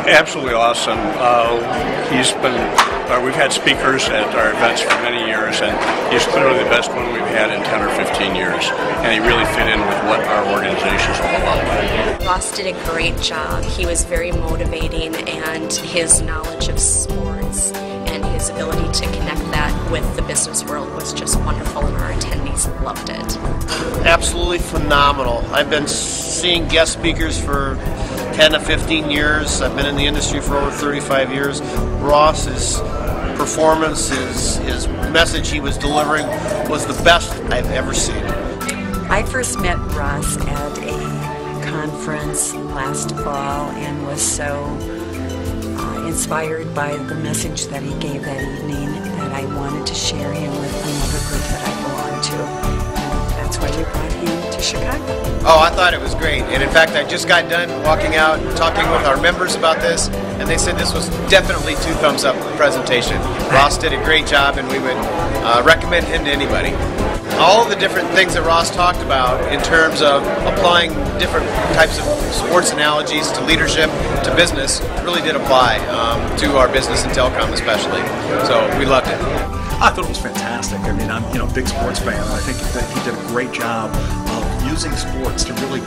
Absolutely awesome. We've had speakers at our events for many years, and he's clearly the best one we've had in 10 or 15 years, and he really fit in with what our organization is all about. Ross did a great job. He was very motivating, and his knowledge of sports and his ability to connect that with the business world was just wonderful, and our attendees loved it. Absolutely phenomenal. I've been seeing guest speakers for 10 to 15 years. I've been in the industry for over 35 years. Ross's performance, his message he was delivering was the best I've ever seen. I first met Ross at a conference last fall and was so inspired by the message that he gave that evening that I wanted to share him with another group that I belong to. And that's why we brought him to Chicago. Oh, I thought it was great. And in fact, I just got done walking out and talking with our members about this, and they said this was definitely 2 thumbs up presentation. Ross did a great job, and we would recommend him to anybody. All of the different things that Ross talked about in terms of applying different types of sports analogies to leadership, to business, really did apply to our business and telecom especially. So we loved it. I thought it was fantastic. I mean, I'm a big sports fan. I think that he did a great job of using sports to really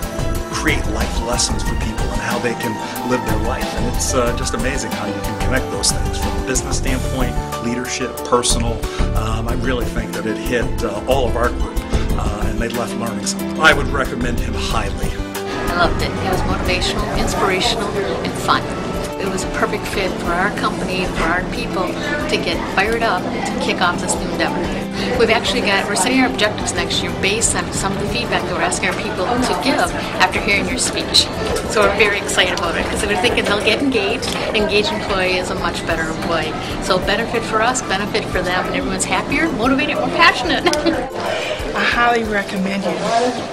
create life lessons for people and how they can live their life. And it's just amazing how you can connect those things from a business standpoint, leadership, personal. I really think that it hit all of our group and they left learning something. I would recommend him highly. I loved it. It was motivational, inspirational, and fun. It was a perfect fit for our company, for our people to get fired up to kick off this new endeavor. We're setting our objectives next year based on some of the feedback that we're asking our people to give after hearing your speech. So we're very excited about it because we're thinking they'll get engaged. An engaged employee is a much better employee. So benefit for us, benefit for them, and everyone's happier, motivated, more passionate. I highly recommend you.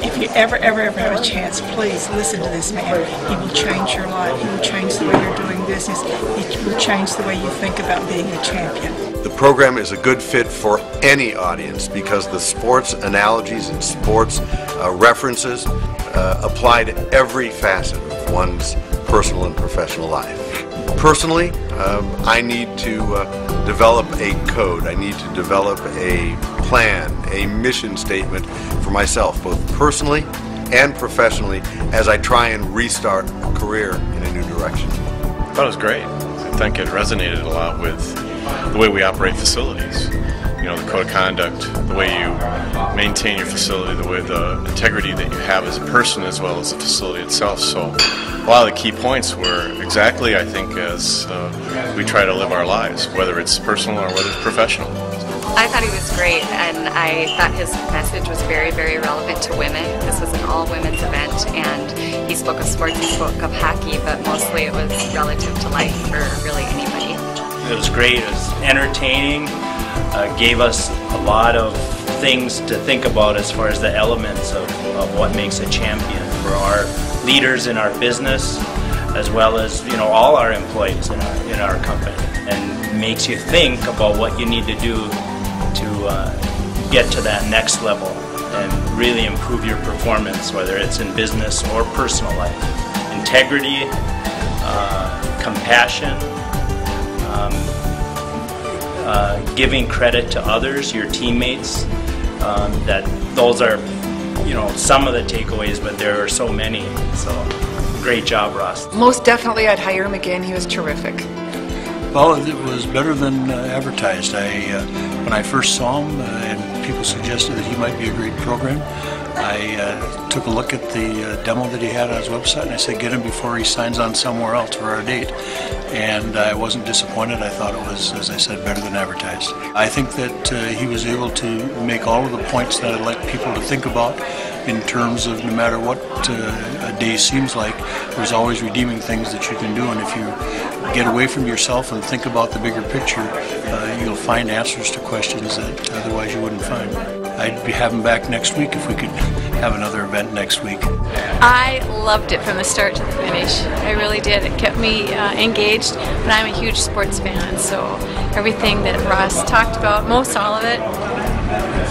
If you ever have a chance, please listen to this man. He will change your life. He will change the way you're doing business. He will change the way you think about being a champion. The program is a good fit for any audience because the sports analogies and sports references apply to every facet of one's personal and professional life. Personally, I need to develop a code. I need to develop a plan, a mission statement for myself, both personally and professionally, as I try and restart a career in a new direction. I thought it was great. I think it resonated a lot with the way we operate facilities. The code of conduct, the way you maintain your facility, the integrity that you have as a person as well as the facility itself. So a lot of the key points were exactly, I think, as we try to live our lives, whether it's personal or whether it's professional. I thought he was great, and I thought his message was very, very relevant to women. This was an all-women's event, and he spoke of sports, he spoke of hockey, but mostly it was relative to life for really anybody. It was great. It was entertaining. Gave us a lot of things to think about as far as the elements of what makes a champion for our leaders in our business, as well as all our employees in our company, and makes you think about what you need to do to get to that next level and really improve your performance, whether it's in business or personal life. Integrity, compassion, giving credit to others, your teammates. Those are, some of the takeaways, but there are so many. So, great job, Ross. Most definitely, I'd hire him again. He was terrific. Well, it was better than advertised. When I first saw him, and people suggested that he might be a great program, I took a look at the demo that he had on his website, and I said, get him before he signs on somewhere else for our date. And I wasn't disappointed. I thought it was, as I said, better than advertised. I think that he was able to make all of the points that I'd like people to think about in terms of no matter what a day seems like, there's always redeeming things that you can do. And if you get away from yourself and think about the bigger picture, you'll find answers to questions that otherwise you wouldn't find. I'd be having back next week if we could have another event next week. I loved it from the start to the finish. I really did. It kept me engaged, but I'm a huge sports fan, so everything that Ross talked about, most all of it,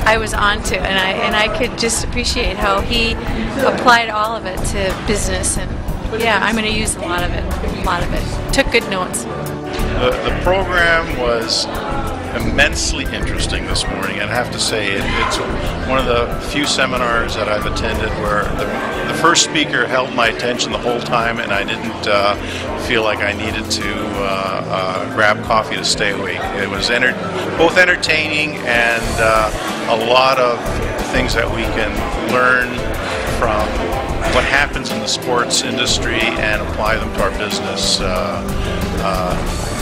I was onto, and I could just appreciate how he applied all of it to business and yeah, I'm going to use a lot of it. Took good notes. The program was immensely interesting this morning, and I have to say it's one of the few seminars that I've attended where the first speaker held my attention the whole time, and I didn't feel like I needed to grab coffee to stay awake. It was both entertaining and a lot of things that we can learn from what happens in the sports industry and apply them to our business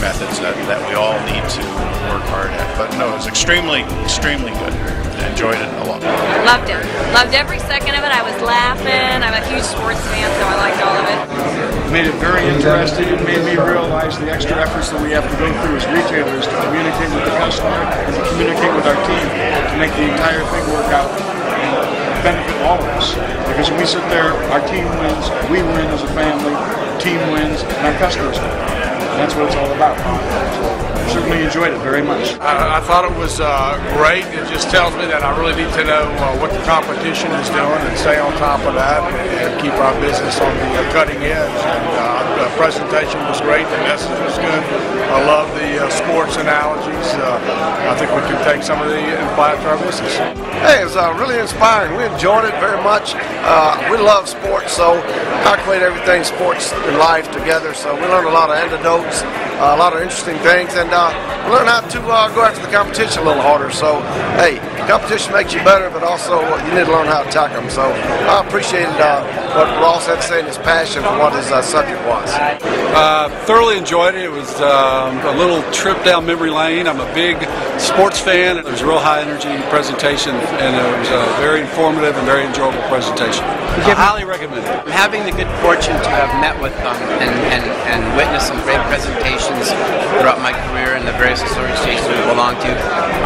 methods that we all need to work hard at. But no, it was extremely good. I enjoyed it a lot. Loved it. Loved every second of it. I was laughing. I'm a huge sports fan, so I liked all of it. Made it very interesting. It made me realize the extra efforts that we have to go through as retailers to communicate with the customer and to communicate with our team to make the entire thing work out and benefit all of us. Because when we sit there, our team wins, we win as a family, team wins, and our customers win. And that's what it's all about. So certainly enjoyed it very much. I thought it was great. It just tells me that I really need to know what the competition is doing and stay on top of that and keep our business on the cutting edge. And the presentation was great. The message was good. I love the sports analogies. I think we can take some of the and apply it to our business. Hey, it was really inspiring. We enjoyed it very much. We love sports, so calculate everything sports and life together. So we learned a lot of anecdotes, a lot of interesting things, and we learned how to go after the competition a little harder. So, hey, competition makes you better, but also you need to learn how to tackle them. So I appreciated what Ross had to say and his passion for what his subject was. Thoroughly enjoyed it. It was a little trip down memory lane. I'm a big sports fan. It was a real high energy presentation, and it was a very informative and very enjoyable presentation. I highly recommend it. Having the good fortune to have met with them and witnessed some great presentations throughout my career in the various associations we belong to,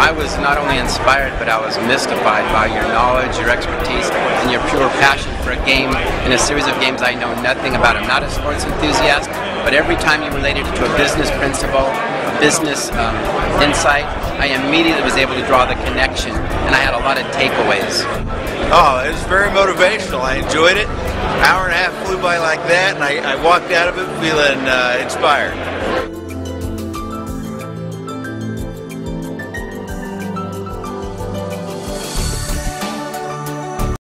I was not only inspired, but I was mystified by your knowledge, your expertise, and your pure passion for a game in a series of games I know nothing about. I'm not a sports enthusiast, but every time you related it to a business principle, a business insight, I immediately was able to draw the connection, and I had a lot of takeaways. Oh, it was very motivational. I enjoyed it. Hour and a half flew by like that, and I walked out of it feeling inspired.